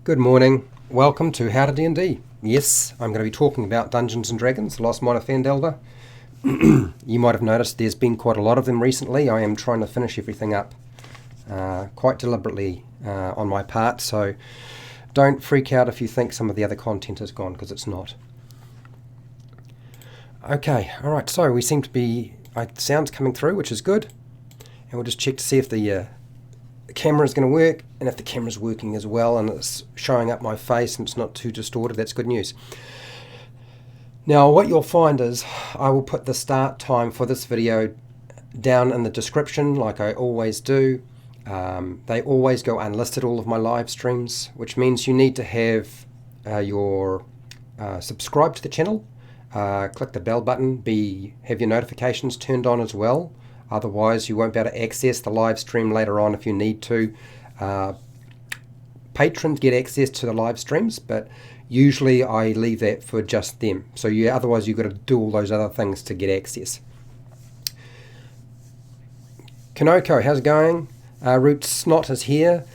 Good morning. Welcome to HowtoDandD. Yes, I'm going to be talking about Dungeons & Dragons, The Lost Mine of Phandelver. You might have noticed there's been quite a lot of them recently. I am trying to finish everything up quite deliberately on my part, so don't freak out if you think some of the other content is gone, because it's not. Okay, alright, so we seem to be... sound's coming through, which is good. And we'll just check to see if the camera is going to work, and if the camera's working as well and it's showing up my face and it's not too distorted, that's good news. Now what you'll find is I will put the start time for this video down in the description like I always do. They always go unlisted, all of my live streams, which means you need to have your subscribe to the channel, click the bell button, have your notifications turned on as well. Otherwise you won't be able to access the live stream later on if you need to. Patrons get access to the live streams, but usually I leave that for just them. So otherwise you've got to do all those other things to get access. Kanoko, how's it going? Root Snot is here.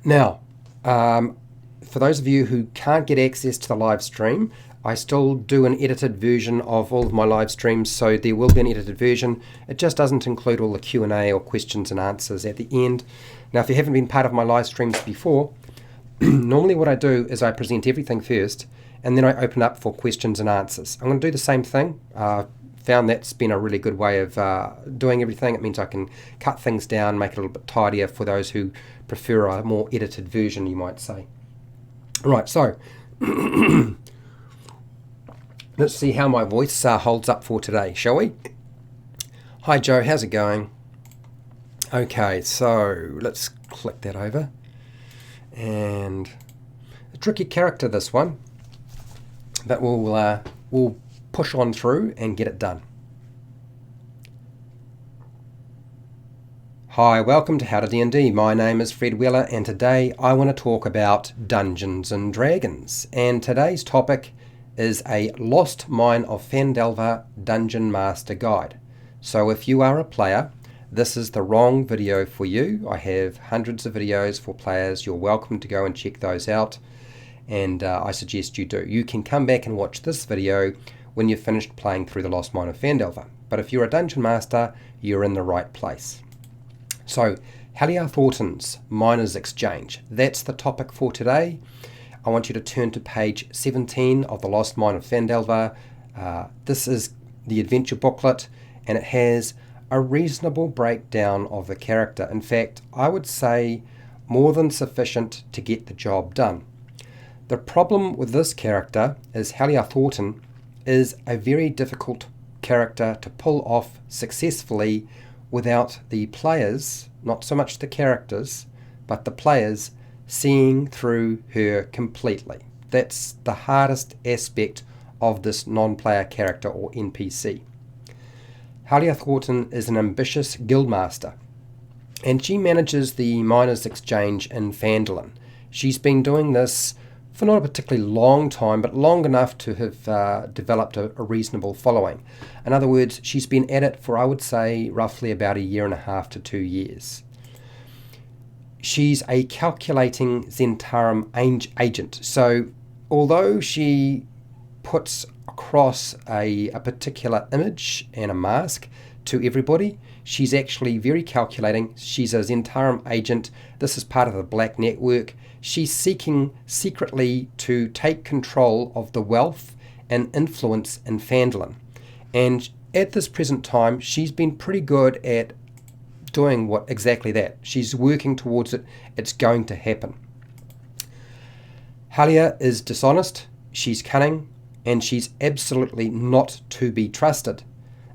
Now, for those of you who can't get access to the live stream, I still do an edited version of all of my live streams, so there will be an edited version. It just doesn't include all the Q&A or questions and answers at the end. Now, if you haven't been part of my live streams before, normally what I do is I present everything first, and then I open up for questions and answers. I'm going to do the same thing. Found that's been a really good way of doing everything. It means I can cut things down, make it a little bit tidier for those who prefer a more edited version, you might say. Right, so... let's see how my voice holds up for today, shall we? Hi Joe, how's it going? Okay, so let's click that over. And a tricky character, this one, but we'll push on through and get it done. Hi, welcome to HowtoDandD. My name is Fred Weller, and today I want to talk about Dungeons & Dragons. And today's topic is a Lost Mine of Phandelver Dungeon Master Guide. So if you are a player, this is the wrong video for you. I have hundreds of videos for players. You're welcome to go and check those out, and I suggest you do. You can come back and watch this video when you've finished playing through the Lost Mine of Phandelver. But if you're a Dungeon Master, you're in the right place. So, Halia Thornton's Miner's Exchange. That's the topic for today. I want you to turn to page 17 of The Lost Mine of Phandelver. This is the adventure booklet, and it has a reasonable breakdown of the character. In fact, I would say more than sufficient to get the job done. The problem with this character is Halia Thornton is a very difficult character to pull off successfully without the players, not so much the characters, but the players seeing through her completely. That's the hardest aspect of this non-player character or NPC. Halia Thornton is an ambitious guildmaster, and she manages the Miners' Exchange in Phandalin. She's been doing this for not a particularly long time, but long enough to have developed a reasonable following. In other words, she's been at it for, I would say, roughly about 1.5 to 2 years. She's a calculating Zentarum agent, so although she puts across a particular image and a mask to everybody, she's actually very calculating. She's a Zentarum agent. This is part of the Black Network. She's seeking secretly to take control of the wealth and influence in Phandalin. And at this present time, she's been pretty good at doing exactly that. She's working towards it. It's going to happen. Halia is dishonest, she's cunning, and she's absolutely not to be trusted.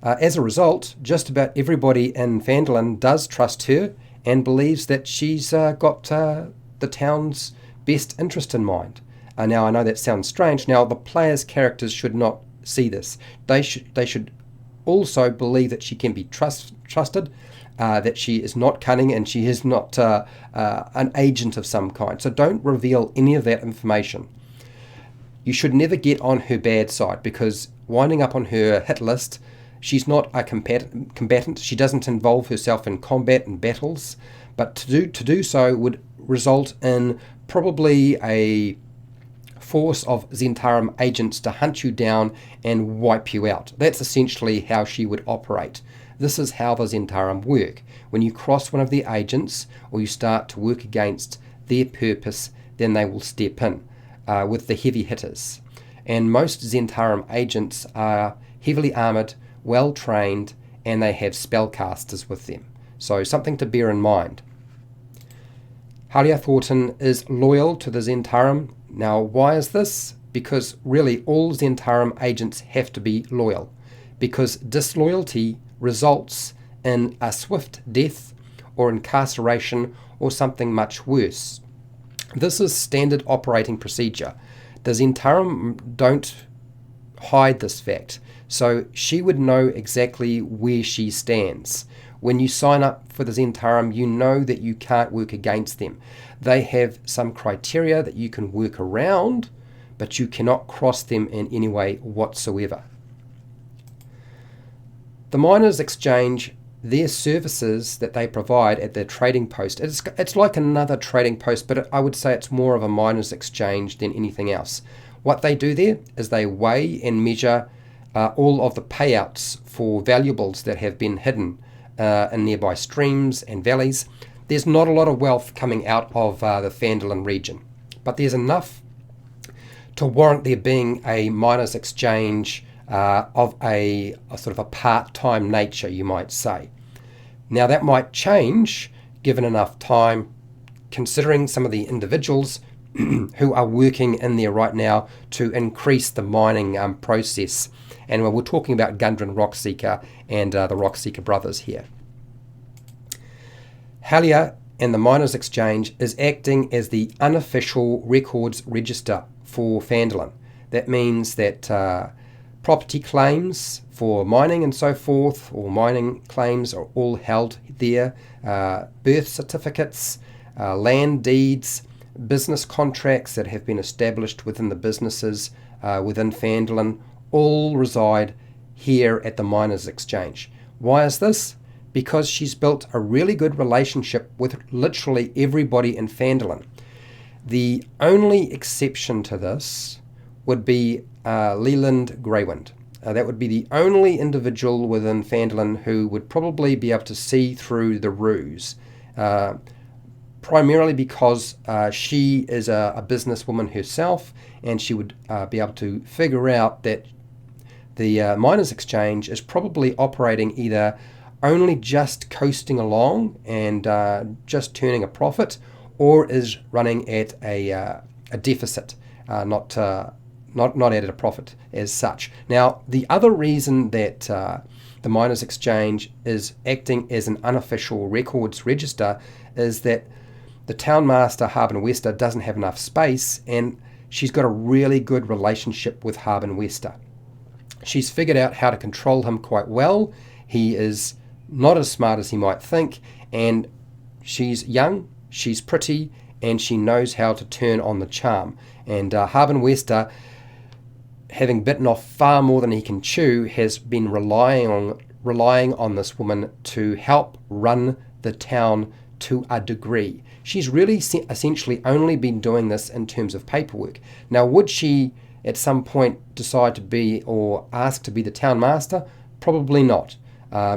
As a result, just about everybody in Phandalin does trust her and believes that she's got the town's best interest in mind. Now, I know that sounds strange. Now, the players' characters should not see this. They should also believe that she can be trusted, that she is not cunning, and she is not an agent of some kind. So don't reveal any of that information. You should never get on her bad side, because winding up on her hit list, she's not a combatant. She doesn't involve herself in combat and battles, but to do so would result in probably a force of Zentarum agents to hunt you down and wipe you out. That's essentially how she would operate. This is how the Zentarum work. When you cross one of their agents or you start to work against their purpose, then they will step in with the heavy hitters. And most Zentarum agents are heavily armoured, well trained, and they have spellcasters with them. So something to bear in mind. Halia Thornton is loyal to the Zentarum. Now, why is this? Because really all Zentarum agents have to be loyal, because disloyalty results in a swift death or incarceration or something much worse. This is standard operating procedure. The Zentarum don't hide this fact, so she would know exactly where she stands. When you sign up for the Zentarum, you know that you can't work against them. They have some criteria that you can work around, but you cannot cross them in any way whatsoever. The Miners Exchange, their services that they provide at their trading post, it's like another trading post, but I would say it's more of a Miners Exchange than anything else. What they do there is they weigh and measure all of the payouts for valuables that have been hidden in nearby streams and valleys. There's not a lot of wealth coming out of the Phandalin region, but there's enough to warrant there being a Miners Exchange of a sort of a part-time nature, you might say. Now that might change given enough time, considering some of the individuals who are working in there right now to increase the mining process. And we're talking about Gundren Rockseeker and the Rockseeker brothers here. Halia and the Miners Exchange is acting as the unofficial records register for Phandalin. That means that property claims for mining and so forth, or mining claims, are all held there. Birth certificates, land deeds, business contracts that have been established within the businesses within Phandalin all reside here at the Miners Exchange. Why is this? Because she's built a really good relationship with literally everybody in Phandalin. The only exception to this would be Leland Greywind. That would be the only individual within Phandalin who would probably be able to see through the ruse, primarily because she is a businesswoman herself, and she would be able to figure out that the Miners Exchange is probably operating either only just coasting along and just turning a profit, or is running at a deficit, not at a profit as such. Now, the other reason that the Miners Exchange is acting as an unofficial records register is that the townmaster, Harbin Wester, doesn't have enough space, and she's got a really good relationship with Harbin Wester. She's figured out how to control him quite well. He is not as smart as he might think, and she's young, she's pretty, and she knows how to turn on the charm. And Harbin Wester, having bitten off far more than he can chew, has been relying on this woman to help run the town to a degree. She's really essentially only been doing this in terms of paperwork. Now, would she at some point decide to be, or ask to be, the town master? Probably not.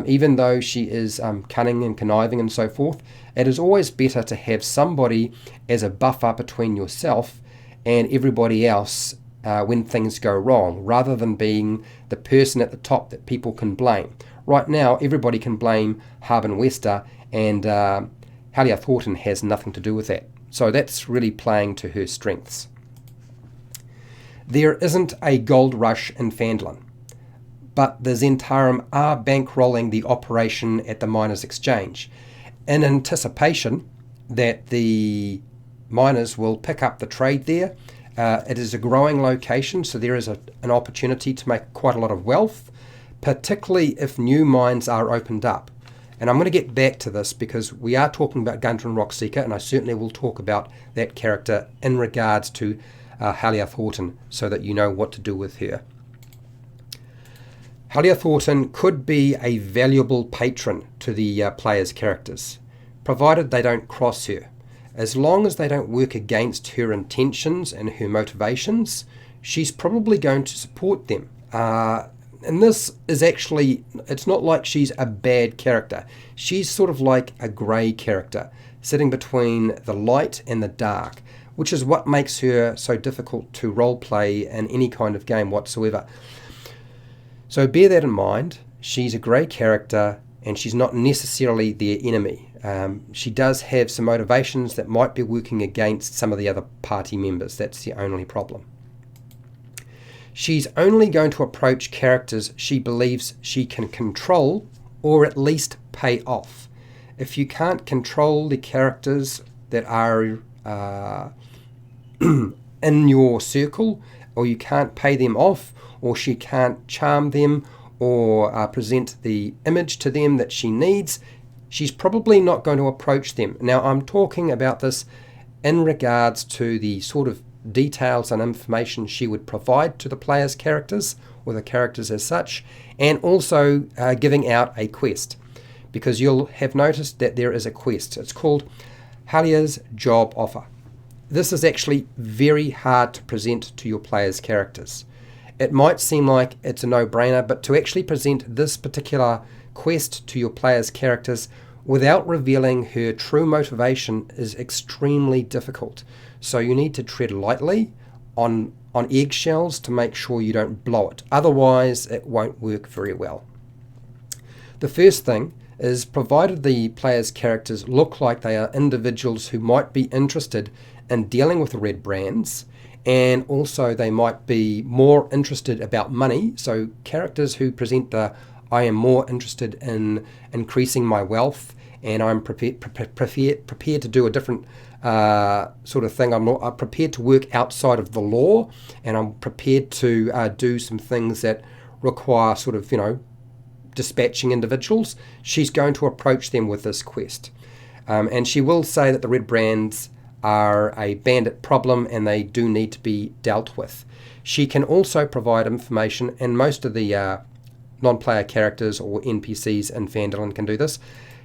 Even though she is cunning and conniving and so forth, it is always better to have somebody as a buffer between yourself and everybody else when things go wrong, rather than being the person at the top that people can blame. Right now, everybody can blame Harbin Wester, and Halia Thornton has nothing to do with that. So that's really playing to her strengths. There isn't a gold rush in Phandalin, but the Zentarum are bankrolling the operation at the Miners Exchange in anticipation that the miners will pick up the trade there. It is a growing location, so there is an opportunity to make quite a lot of wealth, particularly if new mines are opened up. And I'm going to get back to this because we are talking about Gundren Rockseeker, and I certainly will talk about that character in regards to Halia Thornton, so that you know what to do with her. Halia Thornton could be a valuable patron to the players' characters, provided they don't cross her. As long as they don't work against her intentions and her motivations, she's probably going to support them. And this is actually, it's not like she's a bad character. She's sort of like a grey character, sitting between the light and the dark, which is what makes her so difficult to roleplay in any kind of game whatsoever. So bear that in mind. She's a grey character, and she's not necessarily their enemy. She does have some motivations that might be working against some of the other party members. That's the only problem. She's only going to approach characters she believes she can control, or at least pay off. If you can't control the characters that are in your circle, or you can't pay them off, or she can't charm them or present the image to them that she needs, she's probably not going to approach them. Now, I'm talking about this in regards to the sort of details and information she would provide to the player's characters, or the characters as such, and also giving out a quest, because you'll have noticed that there is a quest. It's called Halia's Job Offer. This is actually very hard to present to your player's characters. It might seem like it's a no-brainer, but to actually present this particular quest to your player's characters without revealing her true motivation is extremely difficult. So you need to tread lightly on eggshells to make sure you don't blow it. Otherwise, it won't work very well. The first thing is, provided the player's characters look like they are individuals who might be interested in dealing with the Redbrands, and also they might be more interested about money. So characters who present the I am more interested in increasing my wealth, and I'm prepared to do a different sort of thing. I'm prepared to work outside of the law, and I'm prepared to do some things that require sort of, dispatching individuals. She's going to approach them with this quest. And she will say that the Redbrands are a bandit problem and they do need to be dealt with. She can also provide information, and most of the non-player characters or NPCs in Phandalin can do this.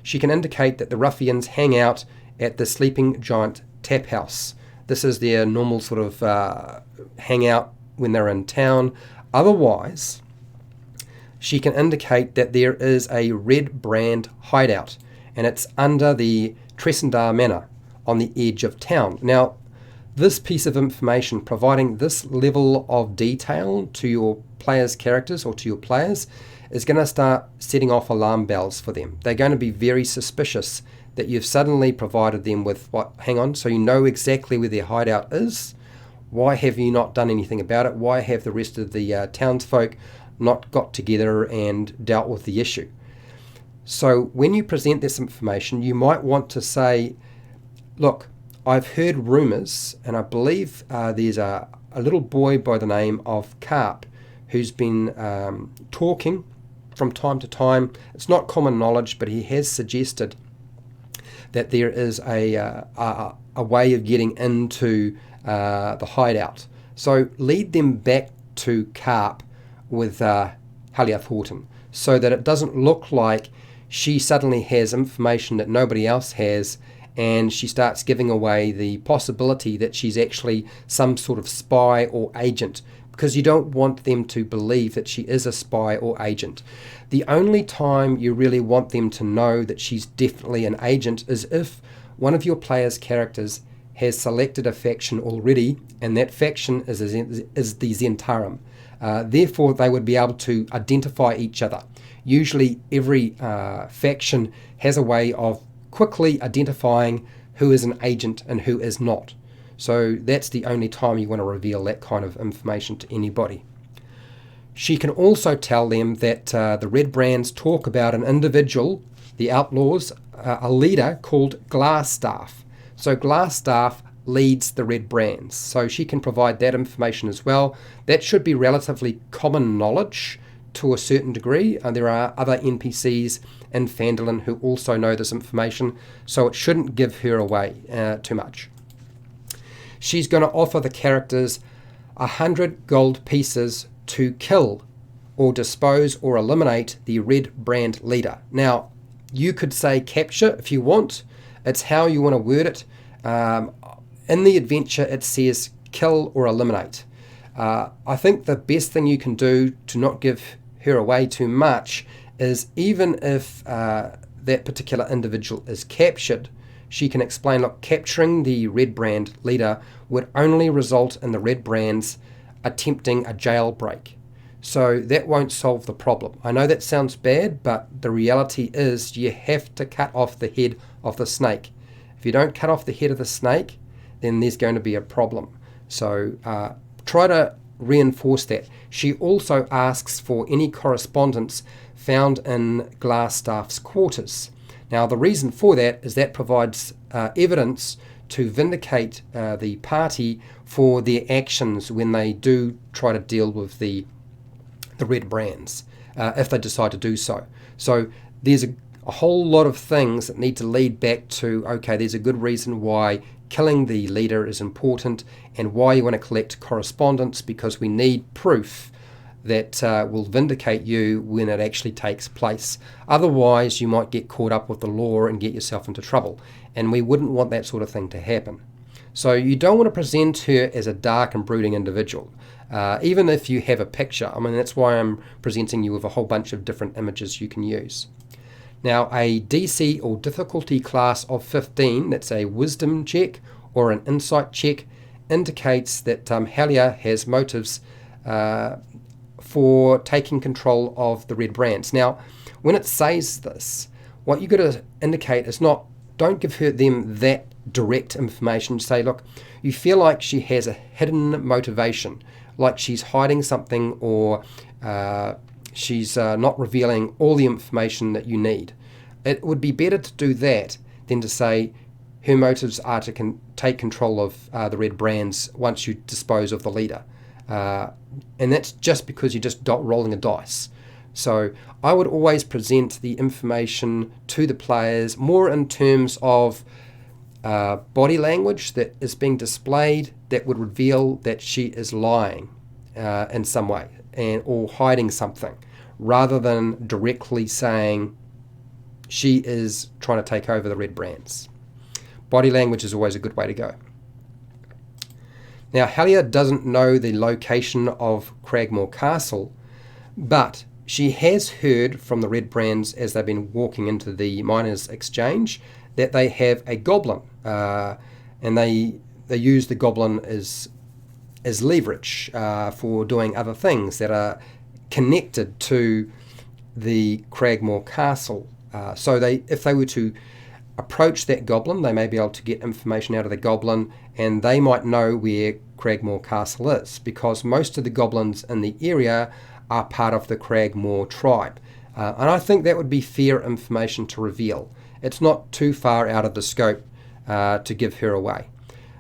She can indicate that the ruffians hang out at the Sleeping Giant Tap House. This is their normal sort of hangout when they're in town. Otherwise, she can indicate that there is a Redbrand hideout, and it's under the Tresendar Manor on the edge of town. Now, this piece of information, providing this level of detail to your players' characters or to your players, is going to start setting off alarm bells for them. They're going to be very suspicious that you've suddenly provided them with hang on, so you know exactly where their hideout is. Why have you not done anything about it? Why have the rest of the townsfolk not got together and dealt with the issue? So when you present this information, you might want to say, look, I've heard rumours, and I believe there's a little boy by the name of Carp who's been talking from time to time. It's not common knowledge, but he has suggested that there is a way of getting into the hideout. So lead them back to Carp with Halia Thornton, so that it doesn't look like she suddenly has information that nobody else has, and she starts giving away the possibility that she's actually some sort of spy or agent, because you don't want them to believe that she is a spy or agent. The only time you really want them to know that she's definitely an agent is if one of your players' characters has selected a faction already, and that faction is the Zentarum. Therefore, they would be able to identify each other. Usually, every faction has a way of quickly identifying who is an agent and who is not. So that's the only time you want to reveal that kind of information to anybody. She can also tell them that the Redbrands talk about an individual, the Outlaws, a leader called Glassstaff. So Glassstaff leads the Redbrands. So she can provide that information as well. That should be relatively common knowledge to a certain degree. There are other NPCs in Phandalin who also know this information, so it shouldn't give her away too much. She's going to offer the characters 100 gold pieces to kill or dispose or eliminate the Redbrand leader. Now, you could say capture if you want. It's how you want to word it. In the adventure, it says kill or eliminate. I think the best thing you can do to not give her away too much is, even if that particular individual is captured, she can explain, look, capturing the Redbrand leader would only result in the Redbrands attempting a jailbreak. So that won't solve the problem. I know that sounds bad, but the reality is you have to cut off the head of the snake. If you don't cut off the head of the snake, then there's going to be a problem. So try to reinforce that. She also asks for any correspondence found in Glassstaff's quarters. Now, the reason for that is that provides evidence to vindicate the party for their actions when they do try to deal with the Redbrands, if they decide to do so. So there's a whole lot of things that need to lead back to, okay, there's a good reason why killing the leader is important, and why you want to collect correspondence, because we need proof that will vindicate you when it actually takes place. Otherwise, you might get caught up with the law and get yourself into trouble, and we wouldn't want that sort of thing to happen. So you don't want to present her as a dark and brooding individual, even if you have a picture. I mean, that's why I'm presenting you with a whole bunch of different images you can use. Now, a DC or difficulty class of 15, that's a wisdom check or an insight check, indicates that Halia has motives for taking control of the Redbrands. Now, when it says this, what you've got to indicate is not, don't give them that direct information. Say, look, you feel like she has a hidden motivation, like she's hiding something, or she's not revealing all the information that you need. It would be better to do that than to say her motives are to take control of the Redbrands once you dispose of the leader. And that's just because you're just rolling a dice. So I would always present the information to the players more in terms of body language that is being displayed that would reveal that she is lying in some way, or hiding something, rather than directly saying she is trying to take over the Redbrands. Body language is always a good way to go. Now, Halia doesn't know the location of Cragmore Castle, but she has heard from the Redbrands as they've been walking into the Miners' Exchange that they have a goblin, and they use the goblin as leverage for doing other things that are connected to the Cragmore Castle. So if they were to approach that goblin, they may be able to get information out of the goblin, and they might know where Cragmore Castle is, because most of the goblins in the area are part of the Cragmore tribe. And I think that would be fair information to reveal. It's not too far out of the scope to give her away.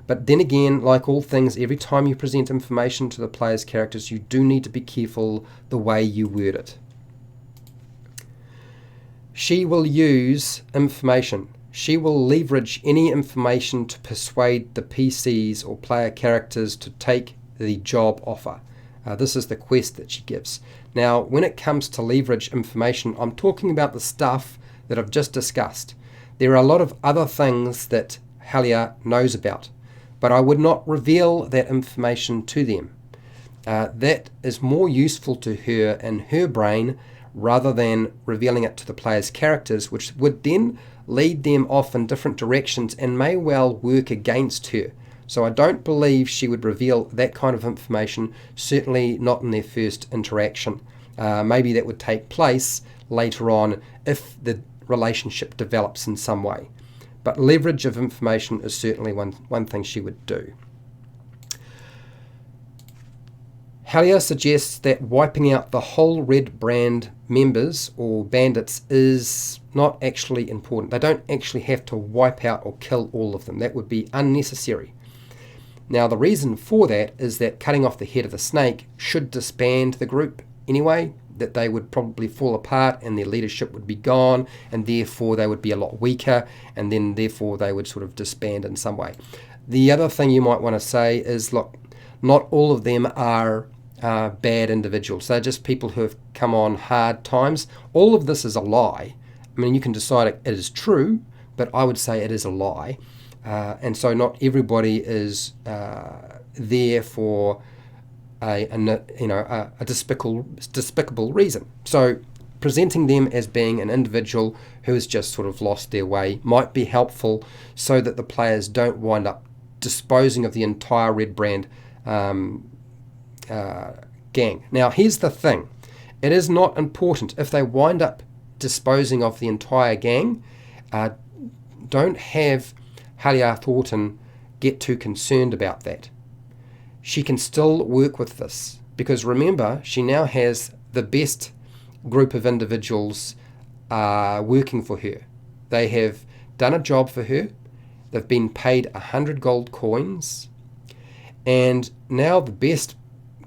But then again, like all things, every time you present information to the player's characters, you do need to be careful the way you word it. She will use information. She will leverage any information to persuade the PCs or player characters to take the job offer. This is the quest that she gives. Now, when it comes to leverage information, I'm talking about the stuff that I've just discussed. There are a lot of other things that Halia knows about, but I would not reveal that information to them. That is more useful to her in her brain rather than revealing it to the player's characters, which would then lead them off in different directions and may well work against her. So I don't believe she would reveal that kind of information, certainly not in their first interaction. Maybe that would take place later on if the relationship develops in some way. But leverage of information is certainly one thing she would do. Halia suggests that wiping out the whole Redbrand members or bandits is not actually important. They don't actually have to wipe out or kill all of them. That would be unnecessary. Now, the reason for that is that cutting off the head of the snake should disband the group anyway, that they would probably fall apart and their leadership would be gone, and therefore they would be a lot weaker, and then therefore they would sort of disband in some way. The other thing you might want to say is, look, not all of them are bad individuals. They're just people who have come on hard times. All of this is a lie. I mean, you can decide it is true, but I would say it is a lie. and so not everybody is there for a despicable reason. So presenting them as being an individual who has just sort of lost their way might be helpful, so that the players don't wind up disposing of the entire Redbrand gang. Now, here's the thing. It is not important if they wind up disposing of the entire gang. Don't have Halia Thornton get too concerned about that. She can still work with this, because remember, she now has the best group of individuals working for her. They have done a job for her. They've been paid 100 gold coins, and now the best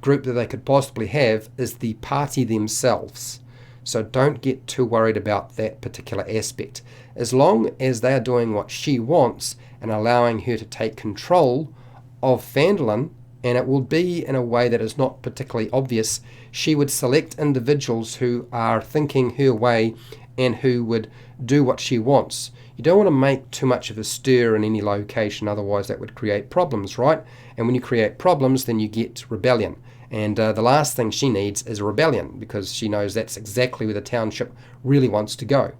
group that they could possibly have is the party themselves. So don't get too worried about that particular aspect. As long as they are doing what she wants and allowing her to take control of Phandalin, and it will be in a way that is not particularly obvious, she would select individuals who are thinking her way and who would do what she wants. You don't want to make too much of a stir in any location, otherwise that would create problems, right? And when you create problems, then you get rebellion. And the last thing she needs is a rebellion, because she knows that's exactly where the township really wants to go.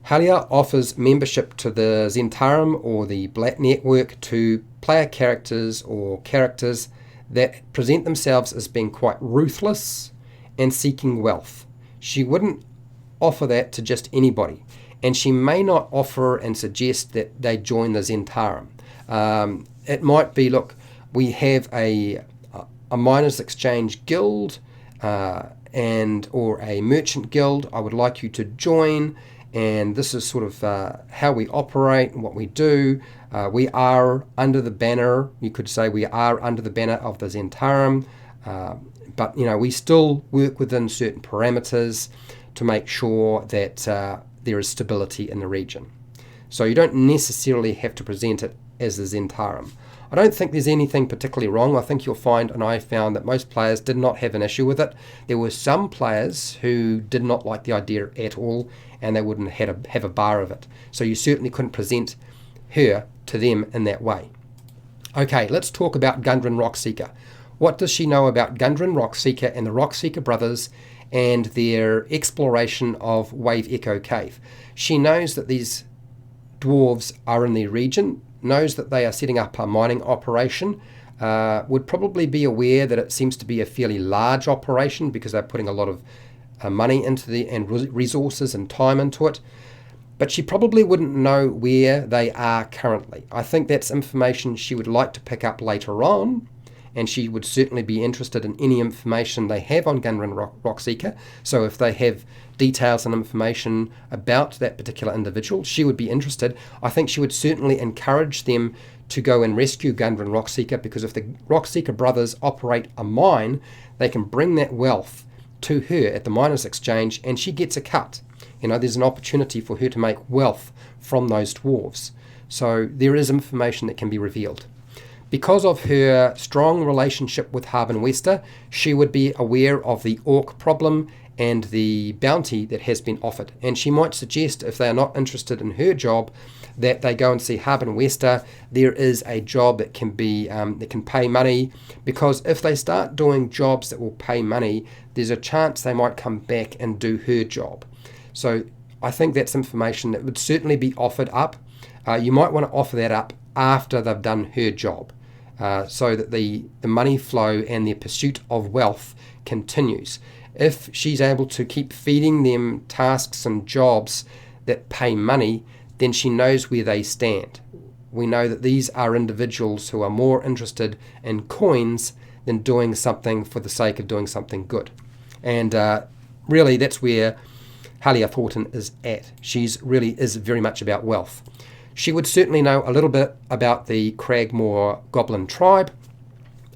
Halia offers membership to the Zentarum or the Black Network to player characters or characters that present themselves as being quite ruthless and seeking wealth. She wouldn't offer that to just anybody, and she may not offer and suggest that they join the Zentarum. It might be, look, we have a miners exchange guild and or a merchant guild. I would like you to join, and this is sort of how we operate and what we do. We are under the banner, you could say we are under the banner of the Zentarum, but we still work within certain parameters to make sure that there is stability in the region. So you don't necessarily have to present it as the Zentarum. I don't think there's anything particularly wrong. I think you'll find, and I found, that most players did not have an issue with it. There were some players who did not like the idea at all, and they wouldn't have a bar of it. So you certainly couldn't present her to them in that way. Okay, let's talk about Gundren Rockseeker. What does she know about Gundren Rockseeker and the Rockseeker brothers and their exploration of Wave Echo Cave? She knows that these dwarves are in their region, knows that they are setting up a mining operation, would probably be aware that it seems to be a fairly large operation because they're putting a lot of money into and resources and time into it. But she probably wouldn't know where they are currently. I think that's information she would like to pick up later on, and she would certainly be interested in any information they have on Gundren Rockseeker. So if they have details and information about that particular individual, she would be interested. I think she would certainly encourage them to go and rescue Gundren Rockseeker, because if the Rockseeker brothers operate a mine, they can bring that wealth to her at the miners exchange, and she gets a cut. There's an opportunity for her to make wealth from those dwarves. So there is information that can be revealed. Because of her strong relationship with Haben Wester, she would be aware of the orc problem and the bounty that has been offered. And she might suggest, if they are not interested in her job, that they go and see Haben Wester. There is a job that can be that can pay money, because if they start doing jobs that will pay money, there's a chance they might come back and do her job. So I think that's information that would certainly be offered up. You might want to offer that up after they've done her job, so that the money flow and their pursuit of wealth continues. If she's able to keep feeding them tasks and jobs that pay money, then she knows where they stand. We know that these are individuals who are more interested in coins than doing something for the sake of doing something good. And really that's where Halia Thornton is at. She's really is very much about wealth. She would certainly know a little bit about the Cragmore Goblin tribe.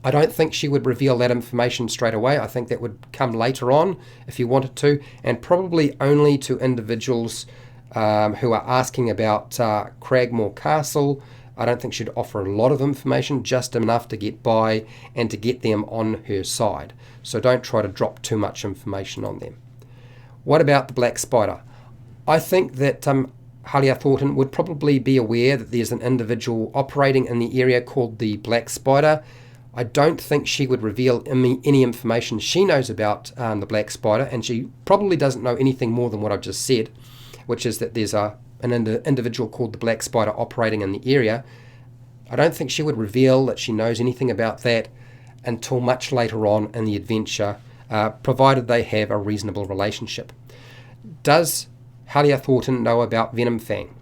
I don't think she would reveal that information straight away. I think that would come later on if you wanted to, and probably only to individuals who are asking about Cragmore Castle. I don't think she'd offer a lot of information, just enough to get by and to get them on her side. So don't try to drop too much information on them. What about the Black Spider? I think that Halia Thornton would probably be aware that there's an individual operating in the area called the Black Spider. I don't think she would reveal any information she knows about the Black Spider, and she probably doesn't know anything more than what I've just said, which is that there's an individual called the Black Spider operating in the area. I don't think she would reveal that she knows anything about that until much later on in the adventure, provided they have a reasonable relationship. Does Halia Thornton know about Venom Fang?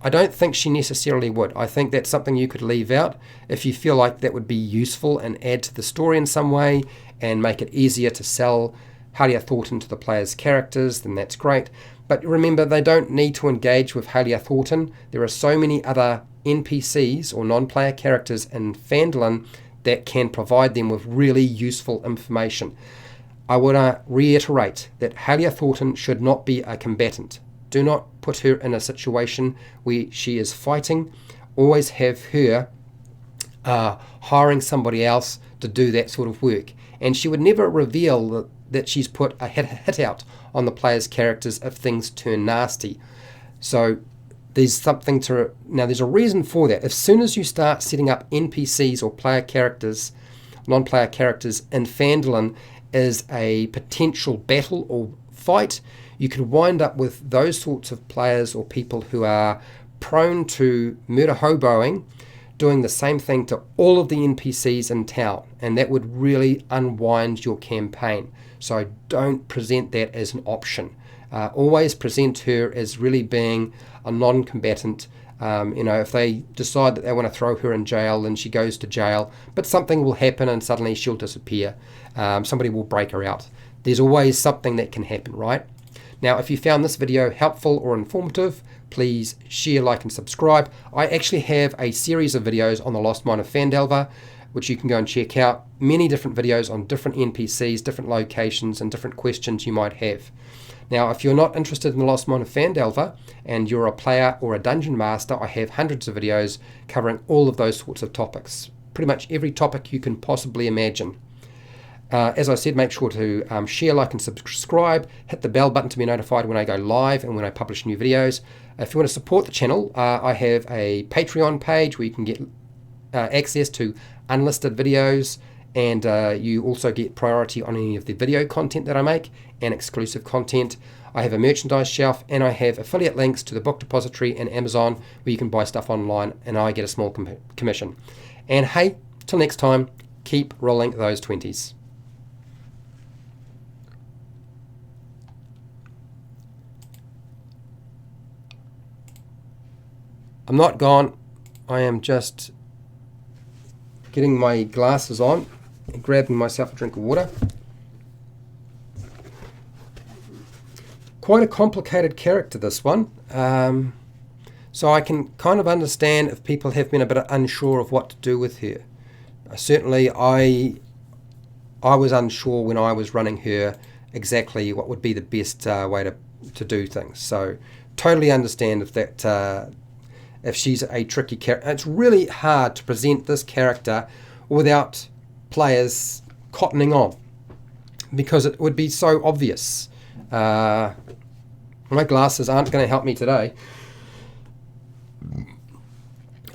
I don't think she necessarily would. I think that's something you could leave out if you feel like that would be useful and add to the story in some way and make it easier to sell Halia Thornton to the player's characters, then that's great. But remember, they don't need to engage with Halia Thornton. There are so many other NPCs or non-player characters in Phandalin that can provide them with really useful information. I want to reiterate that Halia Thornton should not be a combatant. Do not put her in a situation where she is fighting. Always have her hiring somebody else to do that sort of work. And she would never reveal that she's put a hit out on the player's characters if things turn nasty. So there's something to... Now there's a reason for that. As soon as you start setting up NPCs or player characters, non-player characters in Phandalin as a potential battle or fight, you could wind up with those sorts of players or people who are prone to murder hoboing, doing the same thing to all of the NPCs in town, and that would really unwind your campaign. So don't present that as an option. Always present her as really being a non-combatant. If they decide that they want to throw her in jail, then she goes to jail, but something will happen and suddenly she'll disappear. Somebody will break her out. There's always something that can happen, right? Now, if you found this video helpful or informative, please share, like, and subscribe. I actually have a series of videos on the Lost Mine of Phandelver, which you can go and check out. Many different videos on different NPCs, different locations, and different questions you might have. Now, if you're not interested in the Lost Mine of Phandelver and you're a player or a dungeon master, I have hundreds of videos covering all of those sorts of topics. Pretty much every topic you can possibly imagine. As I said, make sure to share, like, and subscribe. Hit the bell button to be notified when I go live and when I publish new videos. If you want to support the channel, I have a Patreon page where you can get access to unlisted videos, and you also get priority on any of the video content that I make and exclusive content. I have a merchandise shelf, and I have affiliate links to the book depository and Amazon where you can buy stuff online, and I get a small commission. And hey, till next time, keep rolling those 20s. I'm not gone. I am just getting my glasses on and grabbing myself a drink of water. Quite a complicated character, this one. So I can kind of understand if people have been a bit unsure of what to do with her. Certainly, I was unsure when I was running her exactly what would be the best way to do things. So totally understand if that... if she's a tricky character. It's really hard to present this character without players cottoning on, because it would be so obvious. My glasses aren't going to help me today.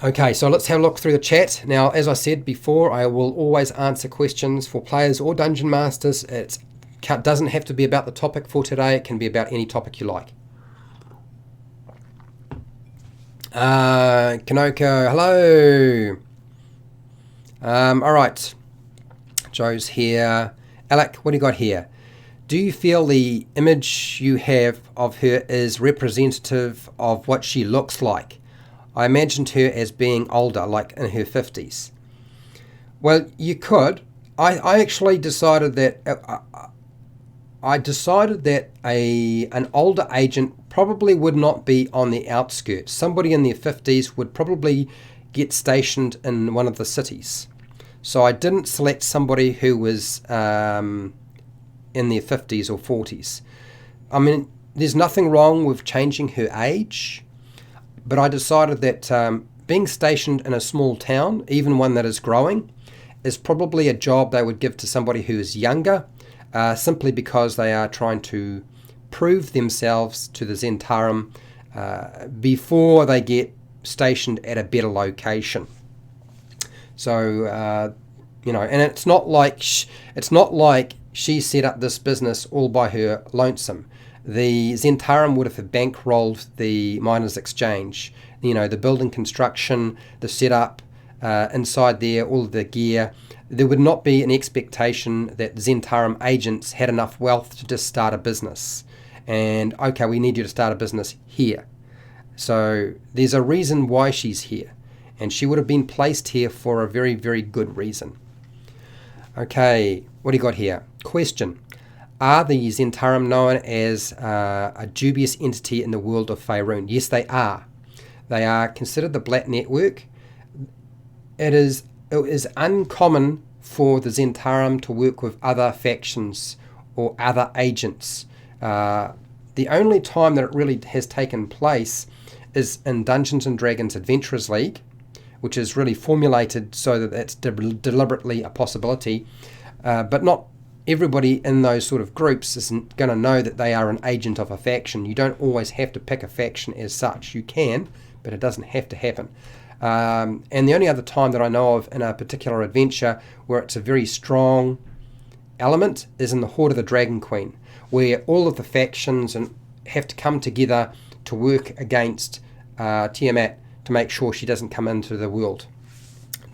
Okay, so let's have a look through the chat. Now, as I said before, I will always answer questions for players or dungeon masters. It doesn't have to be about the topic for today. It can be about any topic you like. Kanoko, hello. All right, Joe's here. Alec, what do you got here? Do you feel the image you have of her is representative of what she looks like? I imagined her as being older, like in her 50s. Well, you could. I actually decided that an older agent probably would not be on the outskirts. Somebody in their 50s would probably get stationed in one of the cities. So I didn't select somebody who was in their 50s or 40s. I mean, there's nothing wrong with changing her age, but I decided that being stationed in a small town, even one that is growing, is probably a job they would give to somebody who is younger, simply because they are trying to prove themselves to the Zentarum before they get stationed at a better location. So and it's not like she set up this business all by her lonesome. The Zentarum would have bankrolled the Miners Exchange. The building construction, the setup, inside there, all of the gear. There would not be an expectation that Zentarum agents had enough wealth to just start a business. And, okay, we need you to start a business here. So there's a reason why she's here. And she would have been placed here for a very, very good reason. Okay, what do you got here? Question. Are the Zentarum known as a dubious entity in the world of Faerun? Yes, they are. They are considered the Black Network. It is uncommon for the Zentarum to work with other factions or other agents. The only time that it really has taken place is in Dungeons & Dragons Adventurers League, which is really formulated so that it's deliberately a possibility. But not everybody in those sort of groups isn't going to know that they are an agent of a faction. You don't always have to pick a faction as such. You can, but it doesn't have to happen. And the only other time that I know of in a particular adventure where it's a very strong element is in the Horde of the Dragon Queen, where all of the factions have to come together to work against Tiamat to make sure she doesn't come into the world.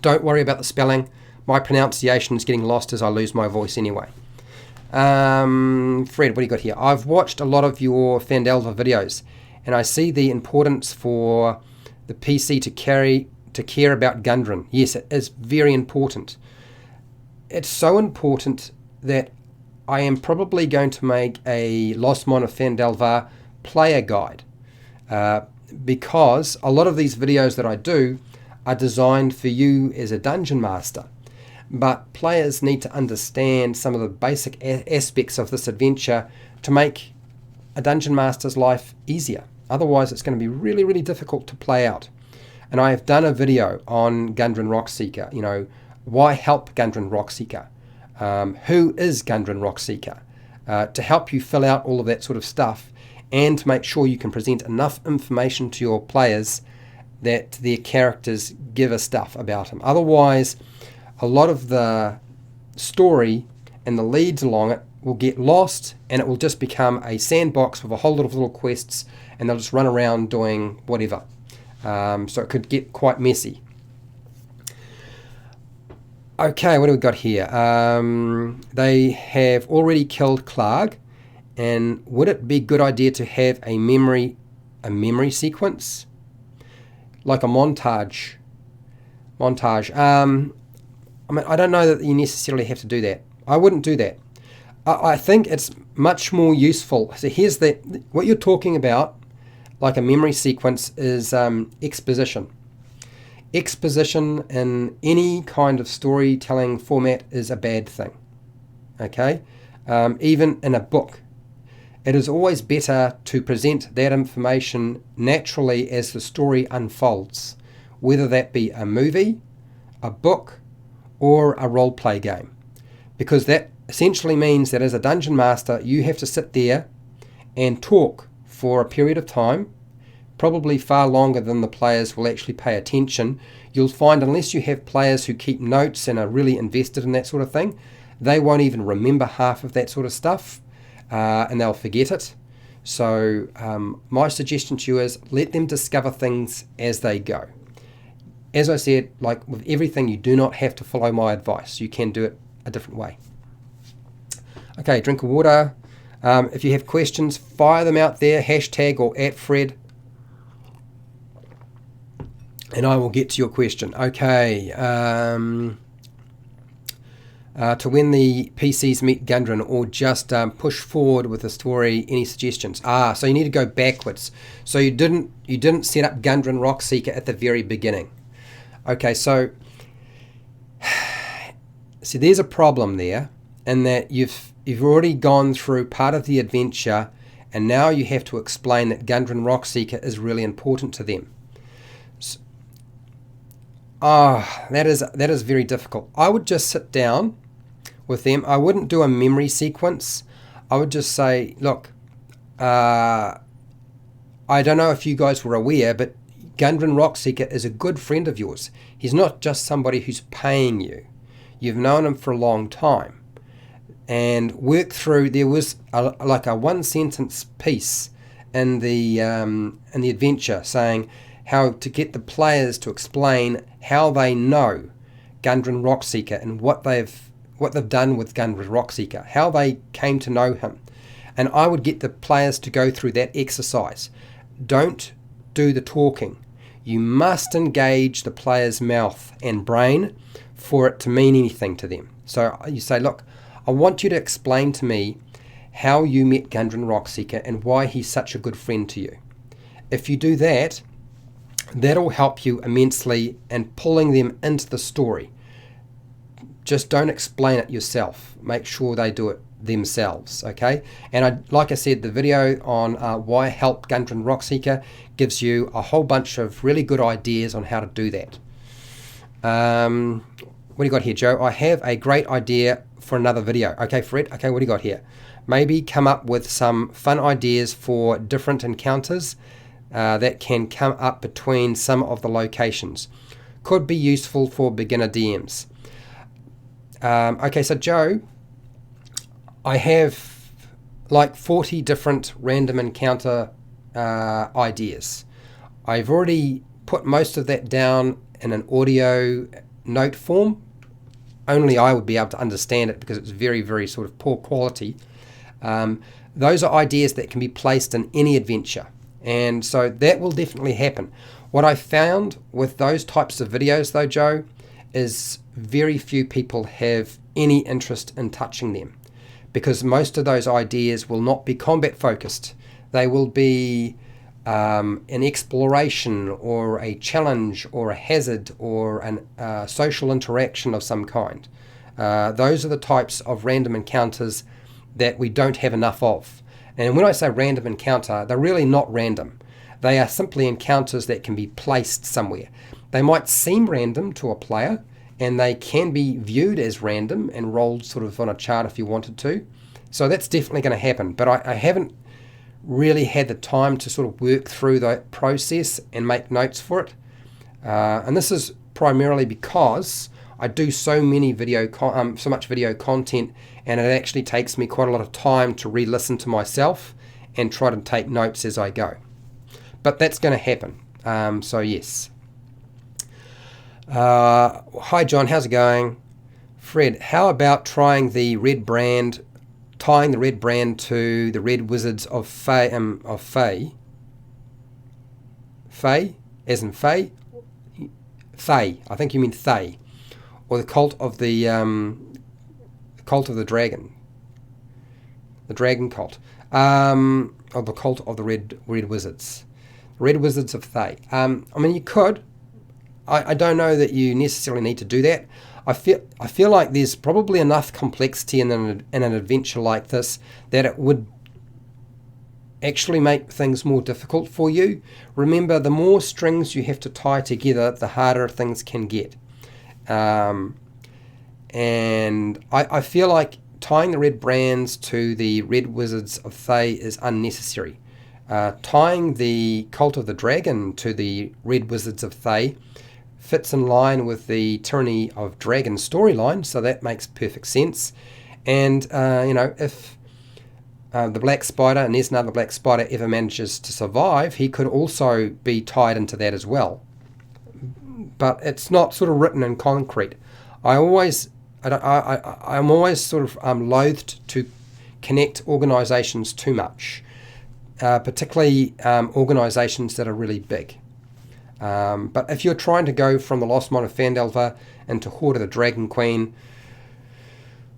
Don't worry about the spelling. My pronunciation is getting lost as I lose my voice anyway. Fred, what do you got here? I've watched a lot of your Phandelver videos, and I see the importance for the PC to care about Gundren. Yes, it is very important. It's so important that I am probably going to make a Lost Mine of Phandelver player guide, because a lot of these videos that I do are designed for you as a dungeon master. But players need to understand some of the basic aspects of this adventure to make a dungeon master's life easier. Otherwise, it's going to be really, really difficult to play out. And I have done a video on Gundren Rockseeker. Why help Gundren Rockseeker? Who is Gundren Rockseeker? To help you fill out all of that sort of stuff and to make sure you can present enough information to your players that their characters give a stuff about them. Otherwise, a lot of the story and the leads along it will get lost, and it will just become a sandbox with a whole lot of little quests, and they'll just run around doing whatever. So it could get quite messy. Okay, what do we got here? They have already killed Clark, and would it be a good idea to have a memory sequence, like a montage? I don't know that you necessarily have to do that. I wouldn't do that. I think it's much more useful. So here's what you're talking about, like a memory sequence, is exposition. Exposition in any kind of storytelling format is a bad thing. Okay? Even in a book. It is always better to present that information naturally as the story unfolds, whether that be a movie, a book, or a role-play game. Because that essentially means that as a dungeon master, you have to sit there and talk for a period of time, probably far longer than the players will actually pay attention. You'll find, unless you have players who keep notes and are really invested in that sort of thing, they won't even remember half of that sort of stuff, and they'll forget it. So my suggestion to you is let them discover things as they go. As I said, like with everything, you do not have to follow my advice. You can do it a different way. Okay, drink of water. If you have questions, fire them out there, hashtag or @Fred, and I will get to your question. Okay. To when the PCs meet Gundren, or just push forward with the story, any suggestions? So you need to go backwards. So you didn't set up Gundren Rockseeker at the very beginning. Okay, so see, there's a problem there, in that you've already gone through part of the adventure, and now you have to explain that Gundren Rockseeker is really important to them. That is very difficult. I would just sit down with them. I wouldn't do a memory sequence. I would just say, look, I don't know if you guys were aware, but Gundren Rockseeker is a good friend of yours. He's not just somebody who's paying you. You've known him for a long time. And work through, there was like a one-sentence piece in the adventure saying how to get the players to explain how they know Gundren Rockseeker and what they've done with Gundren Rockseeker, how they came to know him. And I would get the players to go through that exercise. Don't do the talking. You must engage the player's mouth and brain for it to mean anything to them. So you say, look, I want you to explain to me how you met Gundren Rockseeker and why he's such a good friend to you. If you do that, that'll help you immensely in pulling them into the story. Just don't explain it yourself. Make sure they do it themselves, okay? And like I said, the video on why help Gundren Rockseeker gives you a whole bunch of really good ideas on how to do that. What do you got here, Joe? I have a great idea for another video. Okay, Fred, okay, what do you got here? Maybe come up with some fun ideas for different encounters that can come up between some of the locations. Could be useful for beginner DMs. Okay, so Joe, I have like 40 different random encounter ideas. I've already put most of that down in an audio note form. Only I would be able to understand it because it's very, very sort of poor quality. Those are ideas that can be placed in any adventure. And so that will definitely happen. What I found with those types of videos though, Joe, is very few people have any interest in touching them, because most of those ideas will not be combat focused. They will be an exploration or a challenge or a hazard or a social interaction of some kind. Those are the types of random encounters that we don't have enough of. And when I say random encounter, they're really not random. They are simply encounters that can be placed somewhere. They might seem random to a player, and they can be viewed as random and rolled sort of on a chart if you wanted to. So that's definitely going to happen. But I haven't really had the time to sort of work through that process and make notes for it. And this is primarily because I do so much video content, and it actually takes me quite a lot of time to re-listen to myself and try to take notes as I go. But that's going to happen. So yes. Hi John, how's it going? Fred, how about trying the Redbrand, tying the Redbrand to the Red Wizards of Fae, Fae, as in Fae? Fae, I think you mean Thay, or the cult of the dragon, the dragon cult, or the cult of the red wizards, Red Wizards of Thay. I mean, you could. I don't know that you necessarily need to do that. I feel like there's probably enough complexity in an adventure like this that it would actually make things more difficult for you. Remember, the more strings you have to tie together, the harder things can get. And I feel like tying the Redbrands to the Red Wizards of Thay is unnecessary. Tying the Cult of the Dragon to the Red Wizards of Thay fits in line with the Tyranny of Dragon storyline, so that makes perfect sense. And if the Black Spider, and there's another Black Spider, ever manages to survive, he could also be tied into that as well. But it's not sort of written in concrete. I'm always sort of loathed to connect organisations too much, particularly organisations that are really big. But if you're trying to go from the Lost Mine of Phandelver into Horde of the Dragon Queen,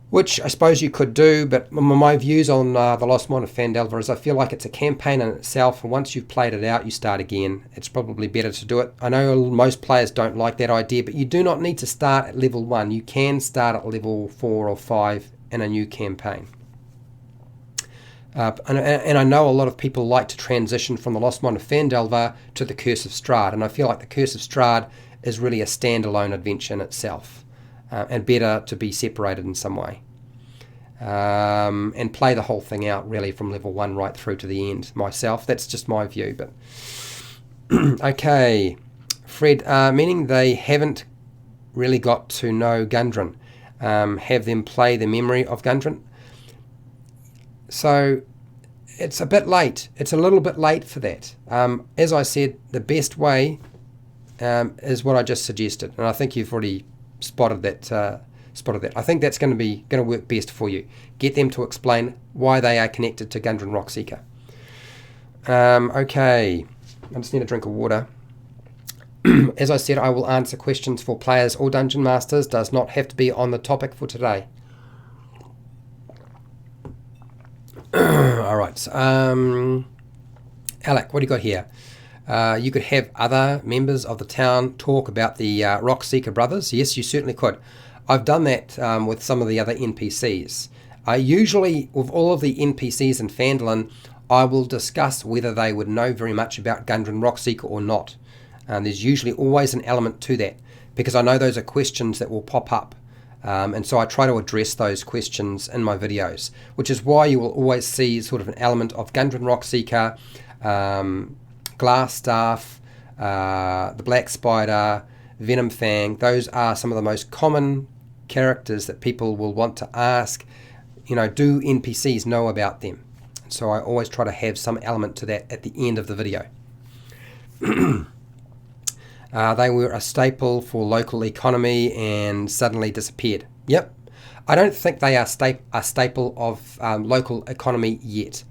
which I suppose you could do, but my views on the Lost Mine of Phandelver is I feel like it's a campaign in itself, and once you've played it out, you start again. It's probably better to do it. I know most players don't like that idea, but you do not need to start at level 1. You can start at level 4 or 5 in a new campaign. And I know a lot of people like to transition from the Lost Mine of Phandelver to the Curse of Strahd, and I feel like the Curse of Strahd is really a standalone adventure in itself, and better to be separated in some way. and play the whole thing out really from level 1 right through to the end myself. That's just my view. But okay, Fred, meaning they haven't really got to know Gundren. Have them play the memory of Gundren. So it's a bit late. It's a little bit late for that. As I said, the best way is what I just suggested, and I think you've already spotted that. I think that's going to work best for you. Get them to explain why they are connected to Gundren Rockseeker. Okay, I just need a drink of water. As I said, I will answer questions for players or dungeon masters. Does not have to be on the topic for today. All right. Alec, what do you got here? You could have other members of the town talk about the Rockseeker brothers. Yes, you certainly could. I've done that with some of the other NPCs. Usually, with all of the NPCs in Phandalin, I will discuss whether they would know very much about Gundren Rockseeker or not. There's usually always an element to that, because I know those are questions that will pop up. And so I try to address those questions in my videos, which is why you will always see sort of an element of Gundren Rockseeker, Glassstaff, the Black Spider, Venom Fang. Those are some of the most common characters that people will want to ask, do NPCs know about them? So I always try to have some element to that at the end of the video. They were a staple for local economy and suddenly disappeared. Yep. I don't think they are a staple of local economy yet.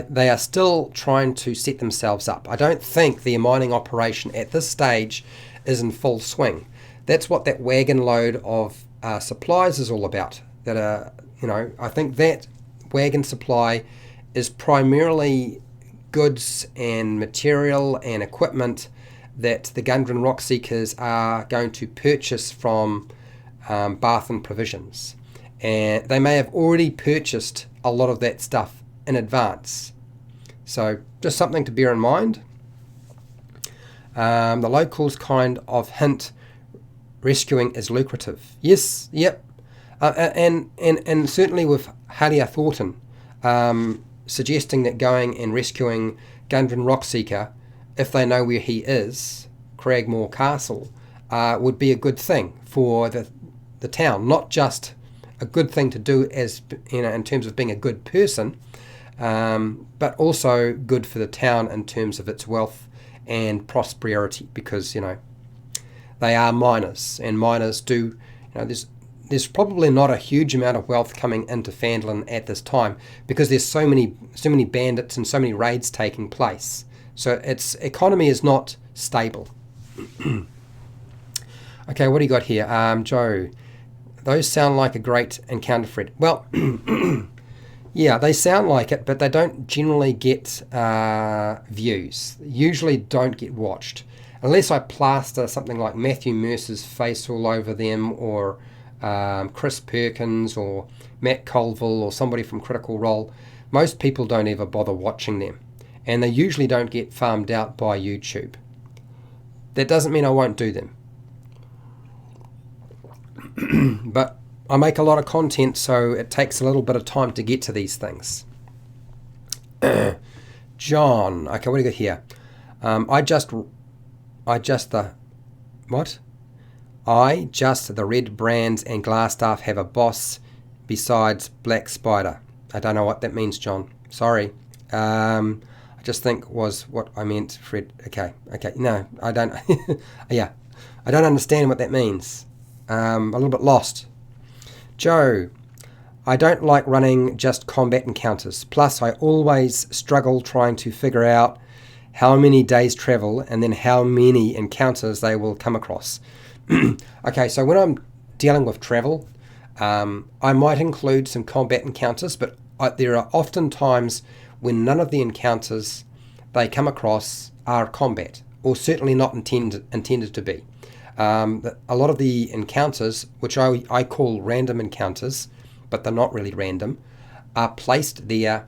They are still trying to set themselves up. I don't think their mining operation at this stage is in full swing. That's what that wagon load of supplies is all about. I think that wagon supply is primarily goods and material and equipment that the Gundren Rockseekers are going to purchase from Bath and Provisions. And they may have already purchased a lot of that stuff in advance. So just something to bear in mind. The locals kind of hint rescuing is lucrative. Yes, yep. And certainly with Halia Thornton suggesting that going and rescuing Gundren Rockseeker, if they know where he is, Cragmore Castle, would be a good thing for the town. Not just a good thing to do as in terms of being a good person, but also good for the town in terms of its wealth and prosperity, because they are miners, and miners do. There's probably not a huge amount of wealth coming into Phandalin at this time, because there's so many bandits and so many raids taking place. So its economy is not stable. Okay, what do you got here? Joe, those sound like a great encounter, Fred. Well, yeah, they sound like it, but they don't generally get views. They usually don't get watched. Unless I plaster something like Matthew Mercer's face all over them, or Chris Perkins, or Matt Colville, or somebody from Critical Role, most people don't ever bother watching them. And they usually don't get farmed out by YouTube. That doesn't mean I won't do them. But I make a lot of content, so it takes a little bit of time to get to these things. John, okay, what do you got here? I just the Redbrands and Glassstaff have a boss besides Black Spider. I don't know what that means, John. Sorry. I just think was what I meant, Fred. Okay. No, I don't. Yeah, I don't understand what that means. A little bit lost. Joe, I don't like running just combat encounters. Plus, I always struggle trying to figure out how many days travel and then how many encounters they will come across. Okay, so when I'm dealing with travel, I might include some combat encounters, but there are often times when none of the encounters they come across are combat, or certainly not intended to be. A lot of the encounters, which I call random encounters, but they're not really random, are placed there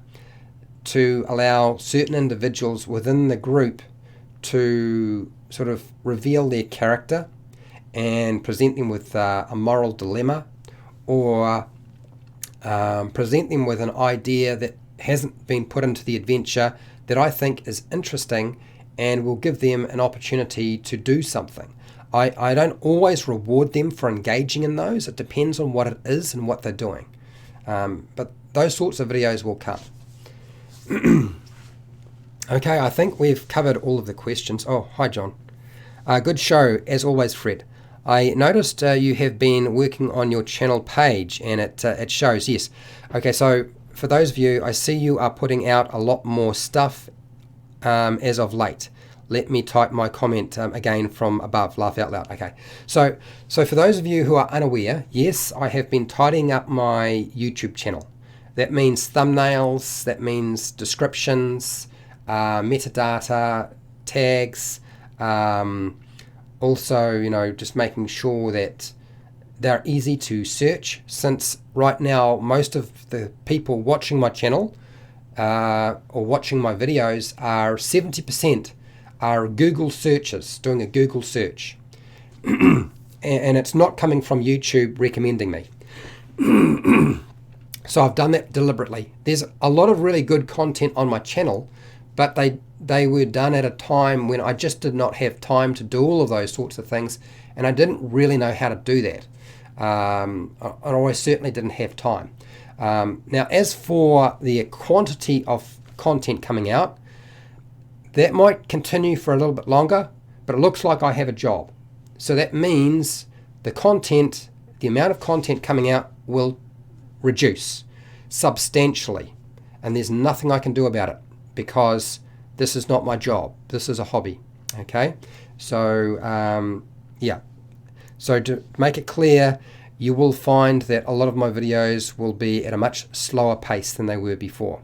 to allow certain individuals within the group to sort of reveal their character and present them with a moral dilemma, or present them with an idea that hasn't been put into the adventure that I think is interesting and will give them an opportunity to do something. I don't always reward them for engaging in those. It depends on what it is and what they're doing. But those sorts of videos will come. Okay, I think we've covered all of the questions. Oh, hi John. Good show, as always, Fred. I noticed you have been working on your channel page, and it shows, yes. Okay, so for those of you, I see you are putting out a lot more stuff as of late. Let me type my comment again from above, laugh out loud. Okay, so for those of you who are unaware, yes, I have been tidying up my YouTube channel. That means thumbnails, that means descriptions, metadata, tags, also, just making sure that they're easy to search, since right now most of the people watching my channel or watching my videos are 70% are Google searches, doing a Google search. And it's not coming from YouTube recommending me. So I've done that deliberately. There's a lot of really good content on my channel, but they were done at a time when I just did not have time to do all of those sorts of things, and I didn't really know how to do that. I certainly didn't have time. Now, as for the quantity of content coming out, that might continue for a little bit longer, but it looks like I have a job. So that means the amount of content coming out will reduce substantially, and there's nothing I can do about it, because this is not my job. This is a hobby. Okay, so yeah. So to make it clear, you will find that a lot of my videos will be at a much slower pace than they were before.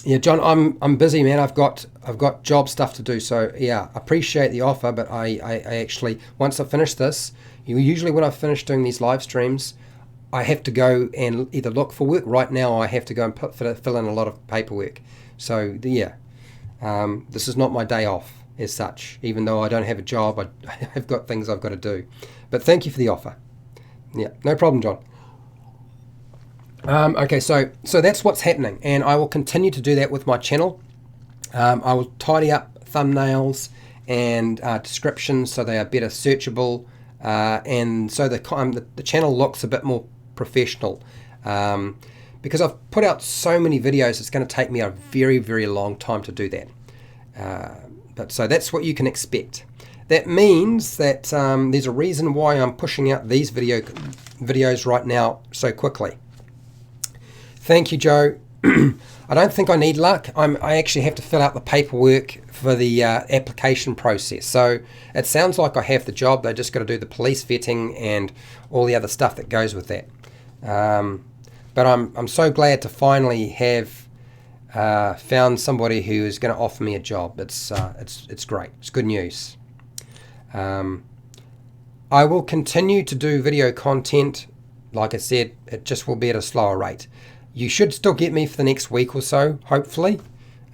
Yeah, John, I'm busy, man. I've got job stuff to do. So yeah, appreciate the offer, but I actually, once I finish this, usually when I finish doing these live streams, I have to go and either look for work. Right now, I have to go and fill in a lot of paperwork. So yeah, this is not my day off as such. Even though I don't have a job, I've got things I've got to do. But thank you for the offer. Yeah, no problem, John. Okay, so that's what's happening, and I will continue to do that with my channel. I will tidy up thumbnails and descriptions so they are better searchable, and so the channel looks a bit more professional. Because I've put out so many videos, it's going to take me a very, very long time to do that. But so that's what you can expect. That means that there's a reason why I'm pushing out these videos right now so quickly. Thank you, Joe. I don't think I need luck. I actually have to fill out the paperwork for the application process. So it sounds like I have the job. They just got to do the police vetting and all the other stuff that goes with that. But I'm so glad to finally have found somebody who is going to offer me a job. It's great. It's good news. I will continue to do video content. Like I said, it just will be at a slower rate. You should still get me for the next week or so, hopefully.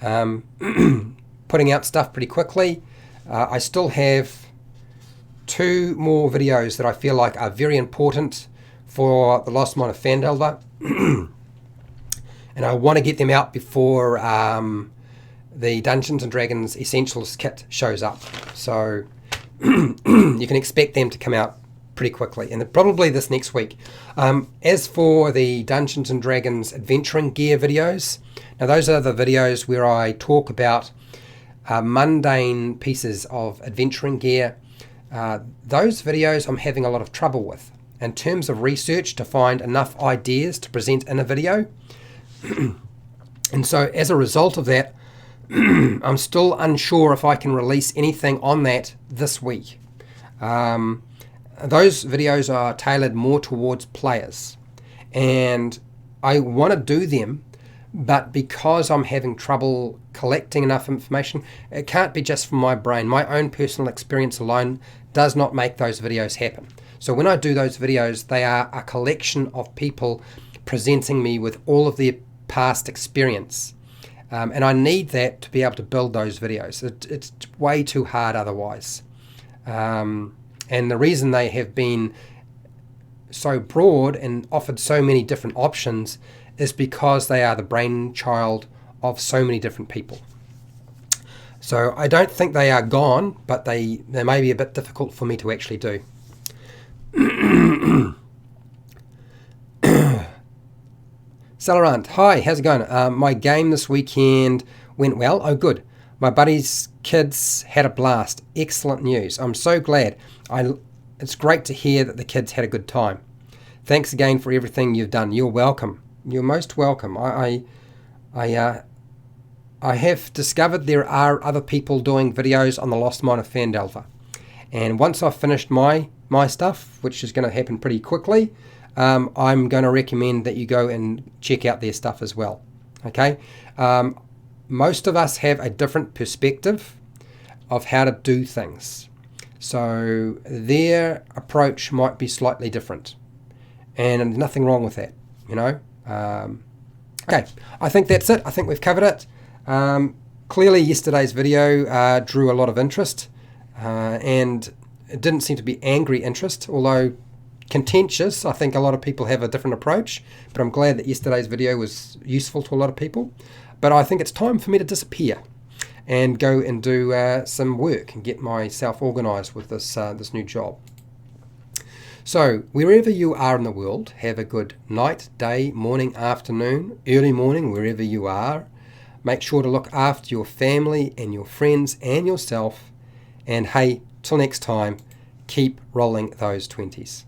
Putting out stuff pretty quickly. I still have 2 more videos that I feel like are very important for the Lost Mine of Phandelver. And I want to get them out before the Dungeons & Dragons Essentials kit shows up. So you can expect them to come out pretty quickly, and probably this next week. As for the Dungeons & Dragons adventuring gear videos, now those are the videos where I talk about mundane pieces of adventuring gear. Those videos I'm having a lot of trouble with in terms of research to find enough ideas to present in a video. And so as a result of that, I'm still unsure if I can release anything on that this week. Those videos are tailored more towards players, and I want to do them, but because I'm having trouble collecting enough information, it can't be just from my brain. My own personal experience alone does not make those videos happen. So when I do those videos, they are a collection of people presenting me with all of their past experience. And I need that to be able to build those videos. It's way too hard otherwise. And the reason they have been so broad and offered so many different options is because they are the brainchild of so many different people. So I don't think they are gone, but they may be a bit difficult for me to actually do. Celarant, hi, how's it going? My game this weekend went well. Oh, good. My buddy's kids had a blast. Excellent news. I'm so glad. It's great to hear that the kids had a good time. Thanks again for everything you've done. You're welcome. You're most welcome. I have discovered there are other people doing videos on the Lost Mine of Phandelver. And once I've finished my stuff, which is going to happen pretty quickly, I'm going to recommend that you go and check out their stuff as well. Okay? Most of us have a different perspective of how to do things. So their approach might be slightly different. And nothing wrong with that, you know? Okay, I think that's it. I think we've covered it. Clearly yesterday's video drew a lot of interest, and it didn't seem to be angry interest, although contentious. I think a lot of people have a different approach, but I'm glad that yesterday's video was useful to a lot of people. But I think it's time for me to disappear and go and do some work and get myself organized with this new job. So wherever you are in the world, have a good night, day, morning, afternoon, early morning, wherever you are. Make sure to look after your family and your friends and yourself. And hey, till next time, keep rolling those 20s.